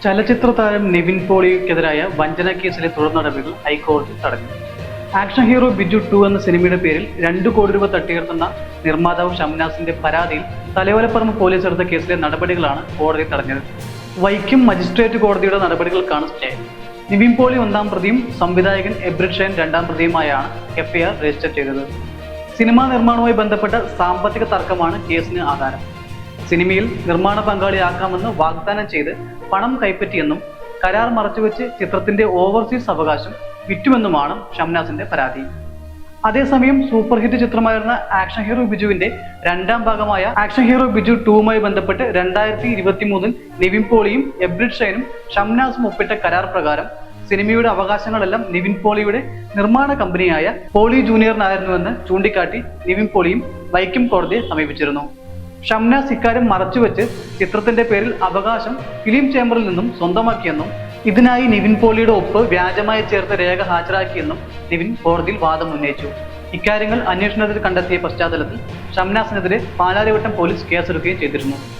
ചലച്ചിത്ര താരം നിവിൻ പോളിക്കെതിരായ വഞ്ചന കേസിലെ തുടർ നടപടികൾ ഹൈക്കോടതി തടഞ്ഞു. ആക്ഷൻ ഹീറോ ബിജു 2 എന്ന സിനിമയുടെ പേരിൽ 2 കോടി രൂപ തട്ടിയെടുത്തുന്ന നിർമ്മാതാവ് ഷംനാസിന്റെ പരാതിയിൽ തലയോലപ്പറമ്പ് പോലീസ് എടുത്ത കേസിലെ നടപടികളാണ് കോടതി തടഞ്ഞത്. വൈക്കം മജിസ്ട്രേറ്റ് കോടതിയുടെ നടപടികൾക്കാണ് സ്റ്റേ. നിവിൻ പോളി 1-ാം പ്രതിയും സംവിധായകൻ എബ്രിഡ് ഷൈൻ 2-ാം പ്രതിയുമായാണ് FIR രജിസ്റ്റർ ചെയ്തത്. സിനിമാ നിർമ്മാണവുമായി ബന്ധപ്പെട്ട സാമ്പത്തിക തർക്കമാണ് കേസിന് ആധാരം. സിനിമയിൽ നിർമ്മാണ പങ്കാളിയാക്കാമെന്ന് വാഗ്ദാനം ചെയ്ത് പണം കൈപ്പറ്റിയെന്നും കരാർ മറച്ചുവെച്ച് ചിത്രത്തിന്റെ ഓവർസീസ് അവകാശം വിറ്റുമെന്നുമാണ് ഷംനാസിന്റെ പരാതി. അതേസമയം സൂപ്പർ ഹിറ്റ് ചിത്രമായിരുന്ന ആക്ഷൻ ഹീറോ ബിജുവിന്റെ 2-ാം ഭാഗമായ ആക്ഷൻ ഹീറോ ബിജു 2മായി ബന്ധപ്പെട്ട് 2023-ൽ നിവിൻ പോളിയും എബ്രിഡ് ഷൈനും ഷംനാസും ഒപ്പിട്ട കരാർ പ്രകാരം സിനിമയുടെ അവകാശങ്ങളെല്ലാം നിവിൻ പോളിയുടെ നിർമ്മാണ കമ്പനിയായ പോളി ജൂനിയറിനായിരുന്നുവെന്ന് ചൂണ്ടിക്കാട്ടി നിവിൻ പോളിയും വൈക്കം കോടതിയെ സമീപിച്ചിരുന്നു. ഷംനാസ് ഇക്കാര്യം മറച്ചുവെച്ച് ചിത്രത്തിന്റെ പേരിൽ അവകാശം ഫിലിം ചേംബറിൽ നിന്നും സ്വന്തമാക്കിയെന്നും ഇതിനായി നിവിൻ പോളിയുടെ ഒപ്പ് വ്യാജമായി ചേർത്ത് രേഖ ഹാജരാക്കിയെന്നും നിവിൻ കോടതിയിൽ വാദം ഉന്നയിച്ചു. ഇക്കാര്യങ്ങൾ അന്വേഷണത്തിൽ കണ്ടെത്തിയ പശ്ചാത്തലത്തിൽ ഷംനാസിനെതിരെ പാലാരിവട്ടം പോലീസ് കേസെടുക്കുകയും ചെയ്തിരുന്നു.